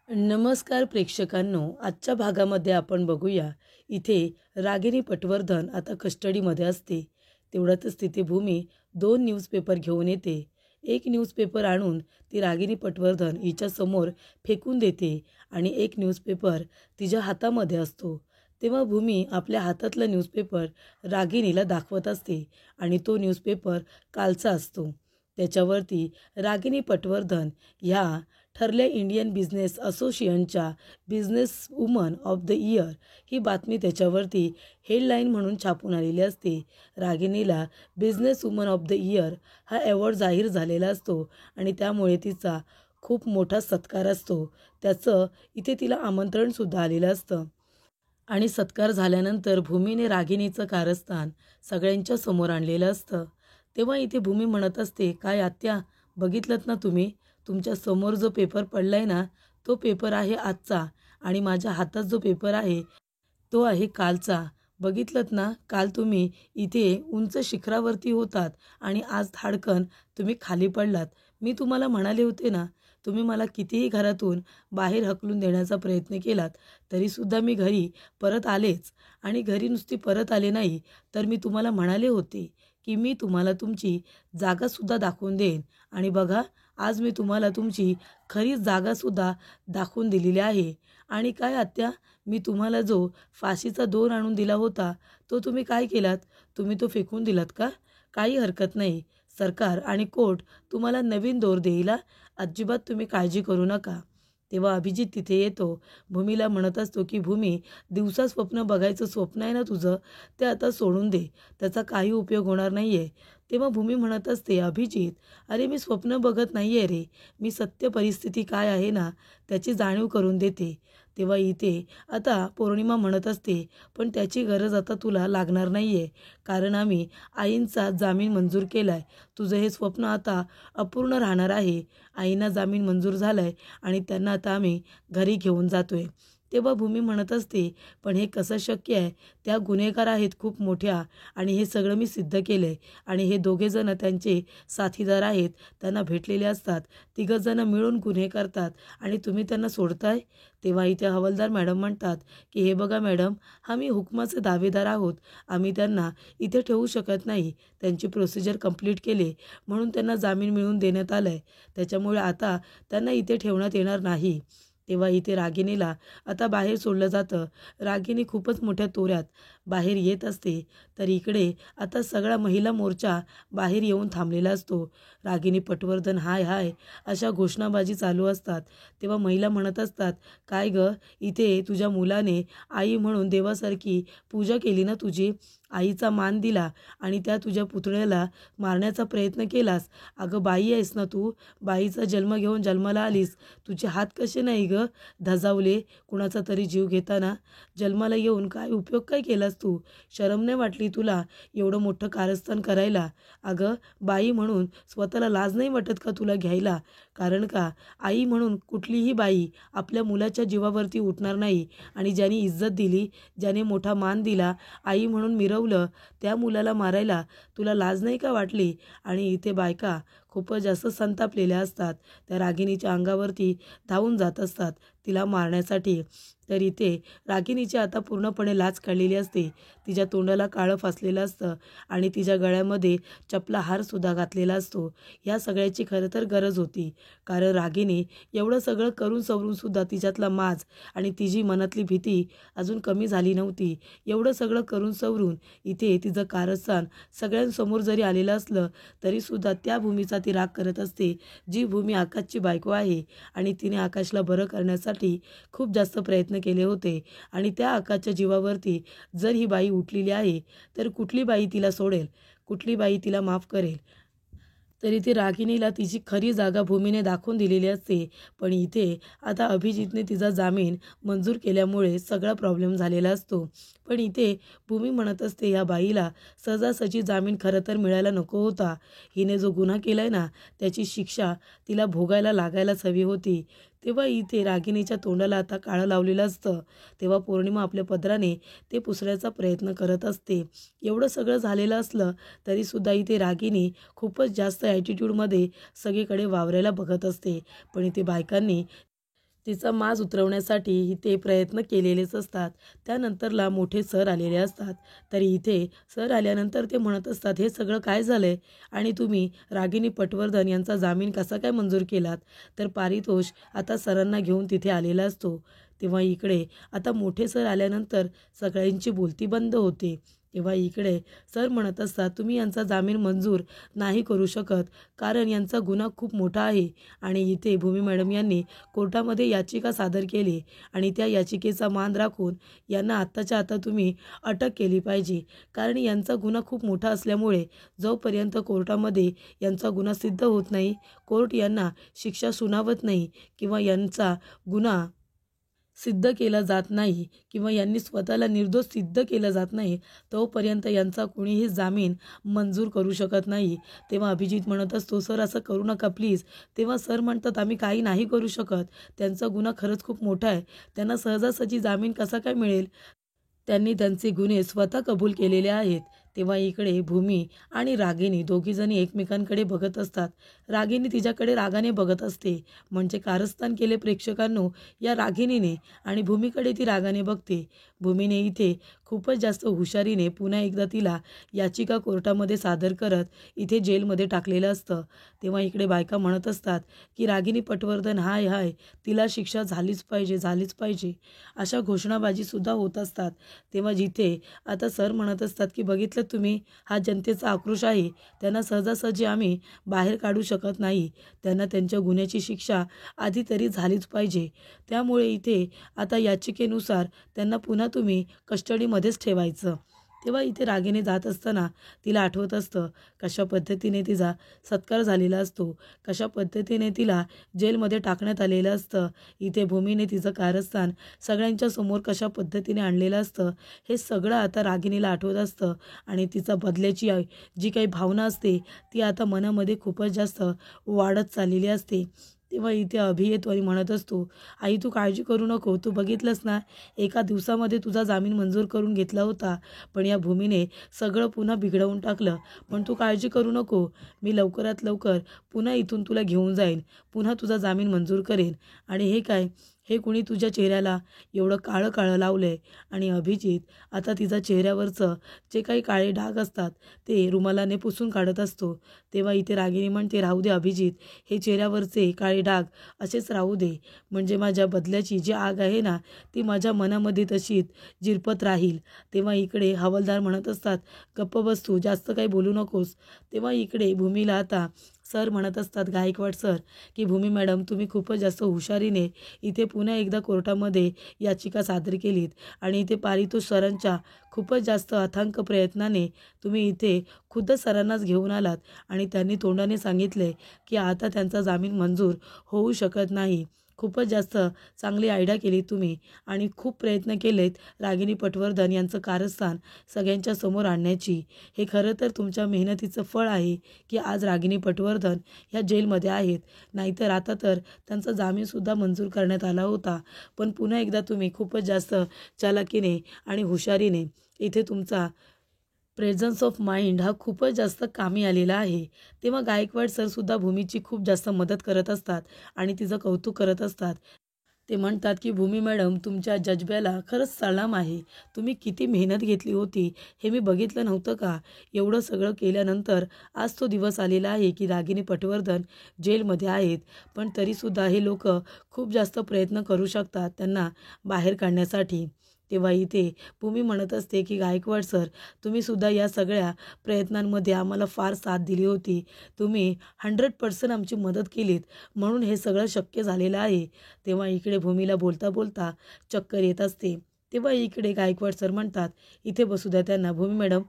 नमस्कार प्रेक्षकांनो, आजच्या भागामध्ये आपण बघूया. इथे रागिनी पटवर्धन आता कस्टडीमध्ये असते. तेवढ्यातच तिथे भूमी 2 न्यूजपेपर घेऊन येते. एक न्यूजपेपर आणून ती रागिनी पटवर्धन हिच्यासमोर फेकून देते आणि एक न्यूजपेपर तिच्या हातामध्ये असतो. तेव्हा भूमी आपल्या हातातला न्यूजपेपर रागिनीला दाखवत असते आणि तो न्यूजपेपर कालचा असतो. त्याच्यावरती रागिनी पटवर्धन ह्या ठरल्या इंडियन बिझनेस असोसिएशनच्या business woman of the year ही बातमी त्याच्यावरती हेडलाईन म्हणून छापून आलेली असते. रागिनीला business woman of the year हा अवॉर्ड जाहीर झालेला असतो आणि त्यामुळे तिचा खूप मोठा सत्कार असतो. त्याचं इथे तिला आमंत्रणसुद्धा आलेलं असतं आणि सत्कार झाल्यानंतर भूमीने रागिनीचं कारस्थान सगळ्यांच्या समोर आणलेलं असतं. तेव्हा इथे भूमी म्हणत असते, काय आत्या, बघितलंत ना तुम्ही, तुमच्या समोर जो पेपर पडलाय ना, तो पेपर आहे आजचा आणि माझ्या हातात जो पेपर आहे तो आहे कालचा. बघितलंत ना, काल तुम्ही इथे उंच शिखरावरती होतात आणि आज धाडकन तुम्ही खाली पडलात. मी तुम्हाला म्हणाले होते ना, तुम्ही मला कितीही घरातून बाहेर हकलून देण्याचा प्रयत्न केलात तरीसुद्धा मी घरी परत आलेच. आणि घरी नुसती परत आले नाही तर मी तुम्हाला म्हणाले होते की मी तुम्हाला तुमची जागासुद्धा दाखवून देईन. आणि बघा, आज मी तुम्हाला तुमची खरी जागासुद्धा दाखवून दिलेली आहे. आणि काय आत्या, मी तुम्हाला जो फाशीचा दोर आणून दिला होता तो तुम्ही काय केलात? तुम्ही तो फेकून दिलात का? काही हरकत नाही, सरकार आणि कोर्ट तुम्हाला नवीन दोर देईल. अजिबात तुम्ही काळजी करू नका. तेव्हा अभिजित तिथे येतो. भूमीला म्हणत असतो की भूमी, दिवसा स्वप्न बघायचं स्वप्न आहे ना तुझं, ते आता सोडून दे, त्याचा काही उपयोग होणार नाही आहे. तेव्हा भूमी म्हणत असते, अभिजित, अरे मी स्वप्न बघत नाही आहे रे, मी सत्य परिस्थिती काय आहे ना त्याची जाणीव करून देते. तेव्हा इथे आता पौर्णिमा म्हणत असते, पण त्याची गरज आता तुला लागणार नाही आहे, कारण आम्ही आईंचा जामीन मंजूर केला आहे. तुझं हे स्वप्न आता अपूर्ण राहणार आहे. आईंना जामीन मंजूर झाला आहे आणि त्यांना आता आम्ही घरी घेऊन जातो आहे. तेव्हा भूमी म्हणत असते, पण हे कसं शक्य आहे? त्या गुन्हेगार आहेत खूप मोठ्या आणि हे सगळं मी सिद्ध केलं आहे आणि हे दोघेजणं त्यांचे साथीदार आहेत, त्यांना भेटलेले असतात. तिघंजणं मिळून गुन्हे करतात आणि तुम्ही त्यांना सोडताय. तेव्हा इथे हवालदार मॅडम म्हणतात की हे बघा मॅडम, आम्ही हुकमाचे दावेदार आहोत, आम्ही त्यांना इथे ठेवू शकत नाही. त्यांची प्रोसिजर कंप्लीट केली म्हणून त्यांना जामीन मिळवून देण्यात आला आहे, त्याच्यामुळे आता त्यांना इथे ठेवण्यात येणार नाही. तेव्हा इथे रागिनीला आता बाहेर सोडलं जातं. रागिनी खूपच मोठ्या तोऱ्यात बाहेर येत असते तर इकडे आता सगळा महिला मोर्चा बाहेर येऊन थांबलेला असतो. रागिनी पटवर्धन हाय हाय अशा घोषणाबाजी चालू असतात. तेव्हा महिला म्हणत असतात, काय गं, इथे तुझ्या मुलाने आई म्हणून देवासारखी पूजा केली ना तुझी, आईचा मान दिला आणि त्या तुझ्या पुतण्याला मारण्याचा प्रयत्न केलास. अगं बाई आहेस ना तू, बाईचा जन्म घेऊन जन्माला आलीस, तुझे हात कसे नाही गं धजावले कुणाचा तरी जीव घेताना? जन्माला येऊन काय उपयोग काय केलास तू? शरम नाही वाटली तुला एवढं मोठं कारस्थान करायला? अगं बाई म्हणून स्वतःला लाज नाही वाटत का तुला घ्यायला? कारण का आई म्हणून कुठलीही बाई आपल्या मुलाच्या जीवावरती उठणार नाही. आणि ज्याने इज्जत दिली, ज्याने मोठा मान दिला, आई म्हणून मिरवलं, त्या मुलाला मारायला तुला लाज नाही का वाटली? आणि इथे बायका खूपच जास्त संतापलेल्या असतात. त्या रागिनीच्या अंगावरती धावून जात असतात तिला मारण्यासाठी. तर इथे रागिनीची आता पूर्णपणे लाज काढलेली असते. तिच्या तोंडाला काळं फासलेलं असतं आणि तिच्या गळ्यामध्ये चपला हारसुद्धा घातलेला असतो. ह्या सगळ्याची खरं तर गरज होती, कारण रागिनी एवढं सगळं करून सवरूनसुद्धा तिच्यातला माज आणि तिची मनातली भीती अजून कमी झाली नव्हती. एवढं सगळं करून सवरून इथे तिचं कारस्थान सगळ्यांसमोर जरी आलेलं असलं तरीसुद्धा त्या भूमीचा ती राग करत असते, जी भूमी आकाशची बायको आहे आणि तिने आकाशला बरं करण्यासाठी खूप जास्त प्रयत्न केले होते. आणि त्या आकाशच्या जीवावरती जर ही बाई उठलेली आहे तर कुठली बाई तिला सोडेल, कुठली बाई तिला माफ करेल? तरी ती रागिनीला तिची खरी जागा भूमीने दाखवून दिलेली असते. पण इथे आता अभिजितने तिचा जामीन मंजूर केल्यामुळे सगळा प्रॉब्लेम झालेला असतो. पण इथे भूमी म्हणत असते, या बाईला सहजासहजी जामीन खरं तर मिळायला नको होता. हिने जो गुन्हा केलाय ना त्याची शिक्षा तिला भोगायला लागायलाच हवी होती. तेव्हा इथे रागिनीच्या तोंडाला आता काळं लावलेलं असतं. तेव्हा पौर्णिमा आपल्या पदराने ते पुसण्याचा प्रयत्न करत असते. एवढं सगळं झालेलं असलं तरीसुद्धा इथे रागिनी खूपच जास्त ॲटिट्यूडमध्ये सगळीकडे वावरायला बघत असते. पण इथे बायकांनी तिचा माज उतरवण्यासाठी ते प्रयत्न केलेलेच असतात. त्यानंतरला मोठे सर आलेले असतात. तरी इथे सर आल्यानंतर ते म्हणत असतात, हे सगळं काय झालंय आणि तुम्ही रागिनी पटवर्धन यांचा जामीन कसा काय मंजूर केलात? तर पारितोष आता सरांना घेऊन तिथे आलेला असतो. तेव्हा इकडे आता मोठे सर आल्यानंतर सगळ्यांची बोलती बंद होते. तेव्हा इकडे सर म्हणत असतात, तुम्ही यांचा जामीन मंजूर नाही करू शकत, कारण यांचा गुन्हा खूप मोठा आहे आणि इथे भूमी मॅडम यांनी कोर्टामध्ये याचिका सादर केली आणि त्या याचिकेचा मान राखून यांना आत्ताच्या आता तुम्ही अटक केली पाहिजे, कारण यांचा गुन्हा खूप मोठा असल्यामुळे जोपर्यंत कोर्टामध्ये यांचा गुन्हा सिद्ध होत नाही, कोर्ट यांना शिक्षा सुनावत नाही किंवा यांचा गुन्हा सिद्ध केला जात नाही किंवा यांनी स्वतःला निर्दोष सिद्ध केलं जात नाही, तोपर्यंत यांचा कुणीही जामीन मंजूर करू शकत नाही. तेव्हा अभिजित म्हणत असतो, सर असं करू नका प्लीज. तेव्हा सर म्हणतात, आम्ही काही नाही करू शकत, त्यांचा गुन्हा खरंच खूप मोठा आहे, त्यांना सहजासहजी जामीन कसा काय मिळेल? त्यांनी त्यांचे गुन्हे स्वतः कबूल केलेले आहेत. तेव्हा इकडे भूमी आणि रागिनी दोघीजणी एकमेकांकडे बघत असतात. रागिनी तिच्याकडे रागाने बघत असते, म्हणजे कारस्थान केले प्रेक्षकांनो या रागिनीने आणि भूमीकडे ती रागाने बघते. भूमीने इथे खूपच जास्त हुशारीने पुन्हा एकदा तिला याचिका कोर्टामध्ये सादर करत इथे जेलमध्ये टाकलेलं असतं. तेव्हा इकडे बायका म्हणत असतात की रागिनी पटवर्धन हाय हाय, तिला शिक्षा झालीच पाहिजे, झालीच पाहिजे, अशा घोषणाबाजीसुद्धा होत असतात. तेव्हा जिथे आता सर म्हणत असतात की बघितलं तुम्ही, हा जनतेचा आक्रोश आहे, त्यांना सहजासहजी आम्ही बाहेर काढू शकत नाही, त्यांना त्यांच्या गुन्ह्याची शिक्षा आधी तरी झालीच पाहिजे, त्यामुळे इथे आता याचिकेनुसार त्यांना पुन्हा तुम्ही कस्टडीमध्येच ठेवायचं. तेव्हा इथे रागिनी जात असताना तिला आठवत असतं कशा पद्धतीने तिचा सत्कार झालेला असतो, कशा पद्धतीने तिला जेलमध्ये टाकण्यात आलेलं असतं. इथे भूमीने तिचं कारस्थान सगळ्यांच्या समोर कशा पद्धतीने आणलेलं असतं, हे सगळं आता रागिनीला आठवत असतं आणि तिचा बदल्याची जी काही भावना असते ती आता मनामध्ये खूपच जास्त वाढत चाललेली असते. तेव्हा इथे अभि येतो आणि म्हणत असतो, आई तू काळजी करू नको, तू बघितलंस ना, एका दिवसामध्ये तुझा जामीन मंजूर करून घेतला होता, पण या भूमीने सगळं पुन्हा बिघडवून टाकलं. पण तू काळजी करू नको, मी लवकरात लवकर पुन्हा इथून तुला घेऊन जाईन, पुन्हा तुझा जामीन मंजूर करेन. आणि हे काय, हे कुणी तुझ्या चेहऱ्याला एवढं काळं काळं लावलं आहे? आणि अभिजित आता तिचा चेहऱ्यावरचं जे काही काळे डाग असतात ते रुमालाने पुसून काढत असतो. तेव्हा इथे रागिनी म्हणते, राहू दे अभिजित, हे चेहऱ्यावरचे काळे डाग असेच राहू दे, म्हणजे माझ्या बदल्याची जी आग आहे ना, ती माझ्या मनामध्ये तशीच जिरपत राहील. तेव्हा इकडे हवालदार म्हणत असतात, गप्प बस तू, जास्त काही बोलू नकोस. तेव्हा इकडे भूमीला आता सर म्हणत असतात, गायकवाड सर, की भूमी मॅडम तुम्ही खूपच जास्त हुशारीने इथे पुन्हा एकदा कोर्टामध्ये याचिका सादर केलीत आणि इथे पारितोष सरांच्या खूपच जास्त अथांग प्रयत्नाने तुम्ही इथे खुद्द सरांनाच घेऊन आलात आणि त्यांनी तोंडाने सांगितले की आता त्यांचा जामीन मंजूर होऊ शकत नाही. खूपच जास्त चांगली आयडिया केली तुम्ही आणि खूप प्रयत्न केलेत रागिनी पटवर्धन यांचं कारस्थान सगळ्यांच्या समोर आणण्याची. हे खरं तर तुमच्या मेहनतीचं फळ आहे की आज रागिनी पटवर्धन ह्या जेलमध्ये आहेत, नाहीतर आता तर त्यांचा जामीनसुद्धा मंजूर करण्यात आला होता. पण पुन्हा एकदा तुम्ही खूपच जास्त चालाकीने आणि हुशारीने इथे तुमचा प्रेझन्स ऑफ माइंड हा खूपच जास्त कामी आलेला आहे. तेव्हा गायकवाड सरसुद्धा भूमीची खूप जास्त मदत करत असतात आणि तिचं कौतुक करत असतात. ते म्हणतात की भूमी मॅडम तुमच्या जज्ब्याला खरंच सलाम आहे, तुम्ही किती मेहनत घेतली होती हे मी बघितलं नव्हतं का? एवढं सगळं केल्यानंतर आज तो दिवस आलेला आहे की रागिनी पटवर्धन जेलमध्ये आहेत, पण तरीसुद्धा हे लोक खूप जास्त प्रयत्न करू शकतात त्यांना बाहेर काढण्यासाठी. तेव्हा इथे भूमी म्हणत असते की गायकवाड सर तुम्ही सुद्धा या सगळ्या प्रयत्नांमध्ये आम्हाला फार साथ दिली होती, तुम्ही 100% आमची मदत केलीत, म्हणून हे सगळं शक्य झालेलं आहे. तेव्हा इकडे भूमीला बोलता बोलता चक्कर येत असते. तेव्हा इकडे गायकवाड सर म्हणतात, इथे बसू द्या त्यांना. भूमी मॅडम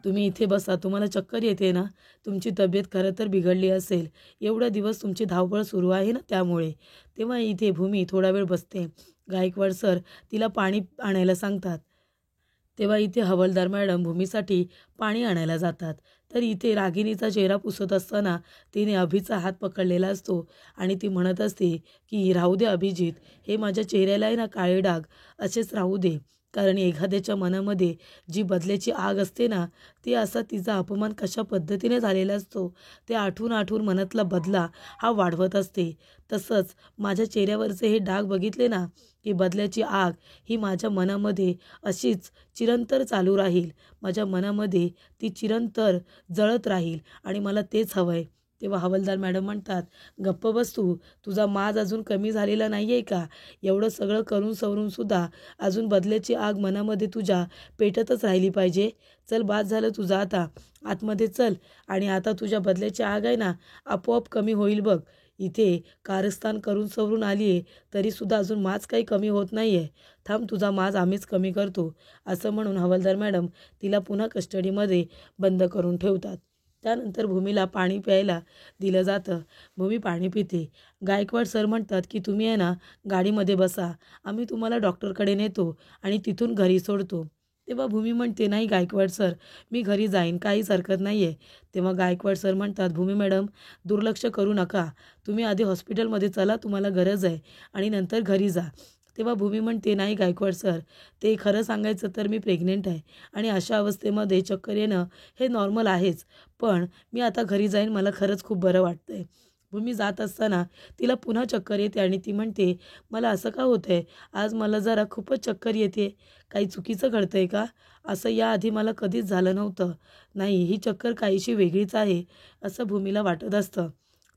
तुम्ही इथे बसा, तुम्हाला चक्कर येते ना, तुमची तब्येत खरं तर बिघडली असेल, एवढा दिवस तुमची धावपळ सुरू आहे ना त्यामुळे. तेव्हा इथे भूमी थोडा वेळ बसते. गायकवाड सर तिला पाणी आणायला सांगतात. तेव्हा इथे हवालदार मॅडम भूमीसाठी पाणी आणायला जातात. तर इथे रागिनीचा चेहरा पुसत असताना तिने अभिचा हात पकडलेला असतो आणि ती म्हणत असते की राहू दे अभिजित, हे माझ्या चेहऱ्याला आहे ना काळे डाग असेच राहू दे, कारण एखाद्याच्या मनामध्ये जी बदल्याची आग असते ना, ती असा तिचा अपमान कशा पद्धतीने झालेला असतो ते आठवून आठवून मनातला बदला हा वाढवत असते. तसंच माझ्या चेहऱ्यावरचे हे डाग बघितले ना, की बदल्याची आग ही माझ्या मनामध्ये अशीच चिरंतर चालू राहील. माझ्या मनामध्ये ती चिरंतर जळत राहील आणि मला तेच हवं आहे. तेव्हा हवालदार मॅडम म्हणतात, "गप्प बस तू. तुझा माज अजून कमी झालेला नाही आहे का? एवढं सगळं करून सवरून सुद्धा अजून बदल्याची आग मनामध्ये तुझ्या पेटतच राहिली पाहिजे. चल बास झालं तुझं आता. आतमध्ये चल आणि आता तुझ्या बदल्याची आग आहे ना, आपोआप कमी होईल बघ. इथे कारस्थान करून सवरून आली आहे, तरीसुद्धा अजून माज काही कमी होत नाही आहे. थांब तुझा माज आम्हीच कमी करतो." असं म्हणून हवालदार मॅडम तिला पुन्हा कस्टडीमध्ये बंद करून ठेवतात. त्यानंतर भूमीला पाणी प्यायला दिलं जातं. भूमी पाणी पिते. गायकवाड सर म्हणतात, की "तुम्ही आहे ना गाडीमध्ये बसा. आम्ही तुम्हाला डॉक्टरकडे नेतो आणि तिथून घरी सोडतो." तेव्हा भूमी म्हणते, "नाही गायकवाड सर, मी घरी जाईन. काहीच हरकत नाही आहे." तेव्हा गायकवाड सर म्हणतात, "भूमी मॅडम, दुर्लक्ष करू नका. तुम्ही आधी हॉस्पिटलमध्ये चला, तुम्हाला गरज आहे, आणि नंतर घरी जा." तेव्हा भूमी म्हणते, "नाही गायकवाड सर, ते खरं सांगायचं तर मी प्रेग्नेंट आहे आणि अशा अवस्थेमध्ये चक्कर येणं हे नॉर्मल आहेच. पण मी आता घरी जाईन. मला खरंच खूप बरं वाटतंय." भूमी जात असताना तिला पुन्हा चक्कर येते आणि ती म्हणते, "मला असं का होतंय? आज मला जरा खूपच चक्कर येते. काही चुकीचं घडतंय का? असं याआधी मला कधीच झालं नव्हतं. नाही, ही चक्कर काहीशी वेगळीच आहे," असं भूमीला वाटत असतं.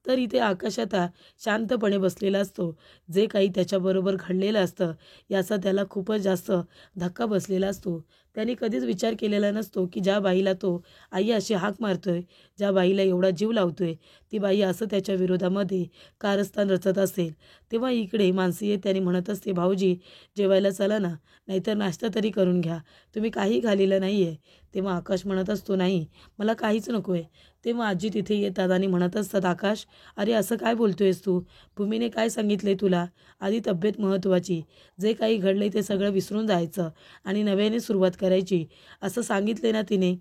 तर इथे आकाश आता शांतपणे बसलेला असतो. जे काही त्याच्याबरोबर घडलेलं असतं याचा त्याला खूपच जास्त धक्का बसलेला असतो. त्याने कधीच विचार केलेला नसतो, की ज्या बाईला तो आई अशी हाक मारतोय, ज्या बाईला एवढा जीव लावतोय, ती बाई असं त्याच्या विरोधामध्ये कारस्थान रचत असेल. तेव्हा इकडे मानसी येते आणि म्हणत असते, "भाऊजी, जेवायला चला ना, नाहीतर नाश्ता तरी करून घ्या. तुम्ही काही खाल्लेलं नाही आहे." तेव्हा आकाश म्हणत असतो, "नाही, मला काहीच नको आहे." तेव्हा आजी तिथे येतात आणि म्हणत असतात, "आकाश, अरे असं काय बोलतोयस तू? भूमीने काय सांगितलंय तुला? आधी तब्येत महत्त्वाची. जे काही घडलंय ते सगळं विसरून जायचं आणि नव्याने सुरुवात करायची, असं सांगितले ना तिने."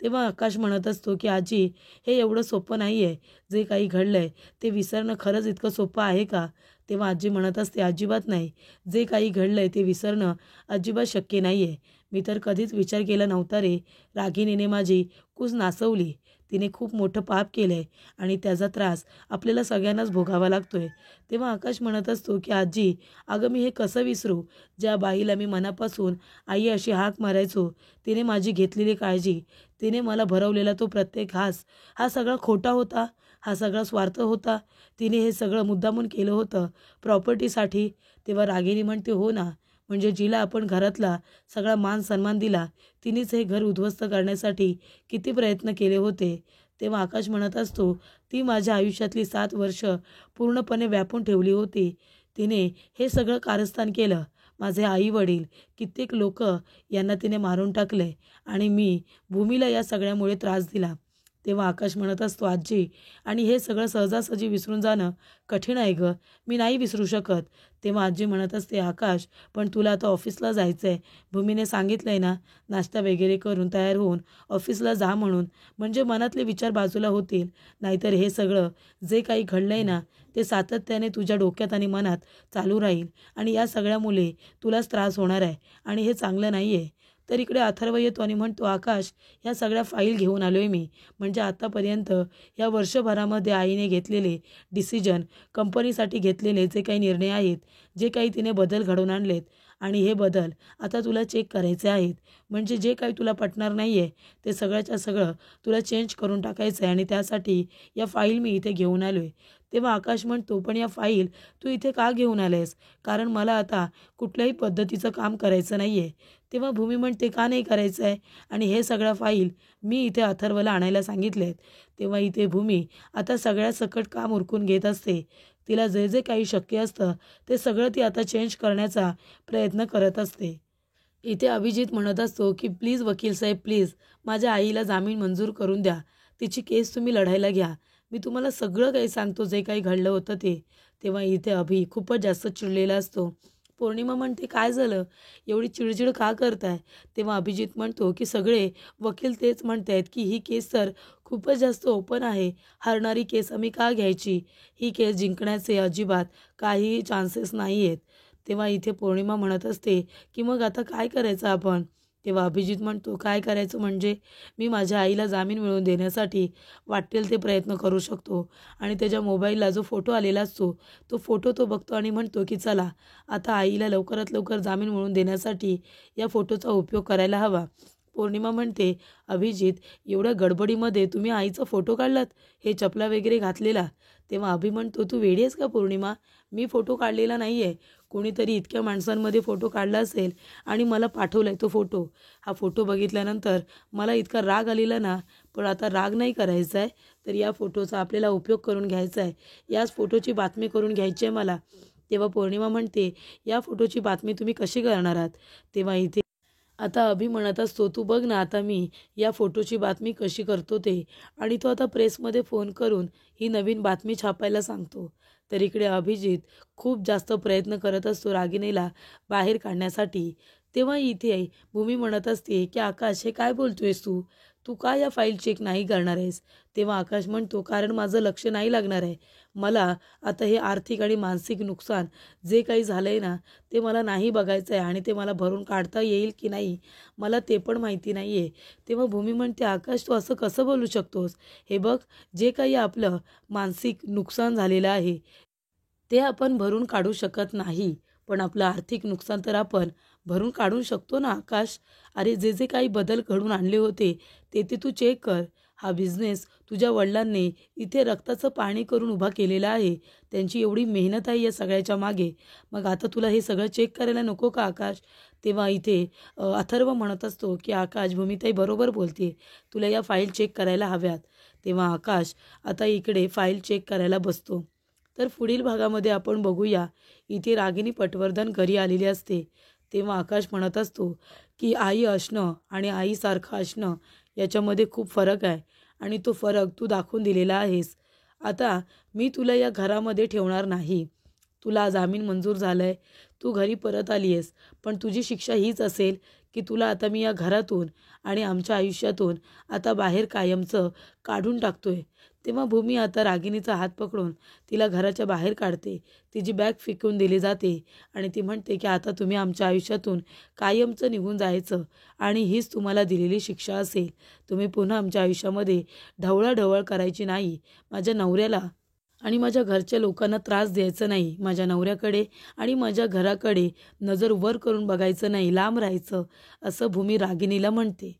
तेव्हा आकाश म्हणत असतो, की "आजी, हे एवढं सोपं नाही आहे. जे काही घडलंय ते विसरणं खरंच इतकं सोपं आहे का?" तेव्हा आजी म्हणत असते, "अजिबात नाही. जे काही घडलंय ते विसरणं अजिबात शक्य नाही आहे. मी तर कधीच विचार केला नव्हता रे. रागिणीने माझी कूस नाचवली. तिने खूप मोठं पाप केलं आहे आणि त्याचा त्रास आपल्याला सगळ्यांनाच भोगावा लागतो आहे." तेव्हा आकाश म्हणत असतो, की "आजी, अगं मी हे कसं विसरू? ज्या बाईला मी मनापासून आई अशी हाक मारायचो, तिने माझी घेतलेली काळजी, तिने मला भरवलेला तो प्रत्येक घास, हा सगळा खोटा होता, हा सगळा स्वार्थ होता. तिने हे सगळं मुद्दामून केलं होतं प्रॉपर्टीसाठी." तेव्हा रागिणी म्हणते, "हो ना, म्हणजे जिला आपण घरातला सगळा मान सन्मान दिला, तिनेच हे घर उद्ध्वस्त करण्यासाठी किती प्रयत्न केले होते." तेव्हा आकाश म्हणत असतो, "ती माझ्या आयुष्यातली 7 वर्ष पूर्णपणे व्यापून ठेवली होती. तिने हे सगळं कारस्थान केलं. माझे आई-वडील, कित्येक लोक यांना तिने मारून टाकले आणि मी भूमीला या सगळ्यामुळे त्रास दिला." तेव्हा आकाश म्हणत असतो, "आजी, आणि हे सगळं सहजासहजी विसरून जाणं कठीण आहे गं. मी नाही विसरू शकत." तेव्हा आजी म्हणत असते, "आकाश, पण तुला आता ऑफिसला जायचं आहे. भूमीने सांगितलं आहे ना, नाश्ता वगैरे करून तयार होऊन ऑफिसला जा म्हणून. म्हणजे मनातले विचार बाजूला होतील. नाहीतर हे सगळं जे काही घडलं आहे ना, ते सातत्याने तुझ्या डोक्यात आणि मनात चालू राहील आणि या सगळ्यामुळे तुलाच त्रास होणार आहे आणि हे चांगलं नाही आहे." तर इकडे अथर्व येतो आणि म्हणतो, "आकाश, ह्या सगळ्या फाईल घेऊन आलो आहे मी. म्हणजे आत्तापर्यंत या वर्षभरामध्ये आईने घेतलेले डिसिजन, कंपनीसाठी घेतलेले जे काही निर्णय आहेत, जे काही तिने बदल घडवून आणलेत आणि हे बदल आता तुला चेक करायचे आहेत. म्हणजे जे काही तुला पटणार नाही आहे ते सगळ्याच्या सगळं तुला चेंज करून टाकायचं आहे आणि त्यासाठी या फाईल मी इथे घेऊन आलो आहे." तेव्हा आकाश म्हणतो, "पण या फाईल तू इथे का घेऊन आलेस? कारण मला आता कुठल्याही पद्धतीचं काम करायचं नाही आहे." तेव्हा भूमी म्हणते, "का नाही करायचं आहे? आणि हे सगळ्या फाईल मी इथे अथर्वला आणायला सांगितले आहेत." तेव्हा इथे भूमी आता सगळ्या सकट काम उरकून घेत असते. तिला जे जे काही शक्य असतं ते सगळं ती आता चेंज करण्याचा प्रयत्न करत असते. इथे अभिजित म्हणत असतो, की "प्लीज वकील साहेब, प्लीज माझ्या आईला जामीन मंजूर करून द्या. तिची केस तुम्ही लढायला घ्या. मी तुम्हाला सगळं काही सांगतो जे काही घडलं होतं ते." तेव्हा इथे अभि खूपच जास्त चिडलेला असतो. पौर्णिमा म्हणते, "काय झालं? एवढी चिडचिड का करताय?" तेव्हा अभिजित म्हणतो, की "सगळे वकील तेच म्हणतायत, की ही केस तर खूपच जास्त ओपन आहे. हारणारी केस आम्ही का घ्यायची? ही केस जिंकण्याचे अजिबात काहीही चान्सेस नाही आहेत." तेव्हा इथे पौर्णिमा म्हणत असते की मग आता काय करायचं आपण. तेव्हा अभिजित म्हणतो, काय करायचं म्हणजे मी माझ्या आईला जामीन मिळवून देण्यासाठी वाटेल ते प्रयत्न करू शकतो. आणि त्याच्या मोबाईलला जो फोटो आलेला असतो तो फोटो तो बघतो आणि म्हणतो की चला आता आईला लवकरात लवकर जामीन मिळवून देण्यासाठी या फोटोचा उपयोग करायला हवा. पौर्णिमा म्हणते, अभिजित एवढ्या गडबडीमध्ये तुम्ही आईचा फोटो काढलात, हे चपला वगैरे घातलेला. तेव्हा अभि म्हणतो, तू वेडी आहेस का पौर्णिमा, मी फोटो काढलेला नाही आहे. कोणीतरी इतक्या माणसांमध्ये फोटो काढला असेल आणि मला पाठवला आहे तो फोटो. हा फोटो बघितल्यानंतर मला इतका राग आलेला ना, पण आता राग नाही करायचा आहे, तर या फोटोचा आपल्याला उपयोग करून घ्यायचा आहे. याच फोटोची बातमी करून घ्यायची आहे मला. तेव्हा पौर्णिमा म्हणते, या फोटोची बातमी तुम्ही कशी करणार आहात. तेव्हा इथे आता अभि म्हणत असतो, तू बघ ना आता मी या फोटोची बातमी कशी करतो ते. आणि तो आता प्रेसमध्ये फोन करून ही नवीन बातमी छापायला सांगतो. तर इकडे अभिजित खूप जास्त प्रयत्न करत असतो रागिणीला बाहेर काढण्यासाठी. तेव्हा इथे भूमी म्हणत असते की आकाश, हे काय बोलतोयस तू, तू का या फाईल चेक नाही करणार आहेस. तेव्हा आकाश म्हणतो, कारण माझं लक्ष नाही लागणार आहे. मला आता हे आर्थिक आणि मानसिक नुकसान जे काही झालं आहे ना, ते मला नाही बघायचं आहे आणि ते मला भरून काढता येईल की नाही मला ते पण माहिती नाही आहे. तेव्हा भूमी म्हणते, आकाश तू असं कसं बोलू शकतोस. हे बघ, जे काही आपलं मानसिक नुकसान झालेलं आहे ते आपण भरून काढू शकत नाही, पण आपलं आर्थिक नुकसान तर आपण भरून काढू शकतो ना आकाश. अरे जे जे काही बदल घडून आणले होते ते तू चेक कर. हा बिझनेस तुझ्या वडिलांनी इथे रक्ताचं पाणी करून उभा केलेला आहे. त्यांची एवढी मेहनत आहे या सगळ्याच्या मागे. मग आता तुला हे सगळं चेक करायला नको का आकाश. तेव्हा इथे अथर्व म्हणत असतो की आकाश, भूमिताई बरोबर बोलते, तुला या फाईल चेक करायला हव्यात. तेव्हा आकाश आता इकडे फाईल चेक करायला बसतो. तर पुढील भागामध्ये आपण बघूया, इथे रागिनी पटवर्धन घरी आलेली असते. तेव्हा आकाश म्हणत असतो की आई असणं आणि आईसारखं असणं याच्यामध्ये खूप फरक आहे आणि तो फरक तू दाखवून दिलेला आहेस. आता मी तुला या घरामध्ये ठेवणार नाही. तुला जामीन मंजूर झाला आहे, तू घरी परत आली आहेस, पण तुझी शिक्षा हीच असेल की तुला आता मी या घरातून आणि आमच्या आयुष्यातून आता बाहेर कायमचं काढून टाकतोय. तेव्हा भूमी आता रागिणीचा हात पकडून तिला घराच्या बाहेर काढते. तिची बॅग फेकून दिली जाते आणि ती म्हणते की आता तुम्ही आमच्या आयुष्यातून कायमचं निघून जायचं आणि हीच तुम्हाला दिलेली शिक्षा असेल. तुम्ही पुन्हा आमच्या आयुष्यामध्ये ढवळाढवळ करायची नाही. माझ्या नवऱ्याला आणि माझ्या घरच्या लोकांना त्रास द्यायचा नाही. माझ्या नवऱ्याकडे आणि माझ्या घराकडे नजर वर करून बघायचं नाही, लांब राहायचं, असं भूमी रागिणीला म्हणते.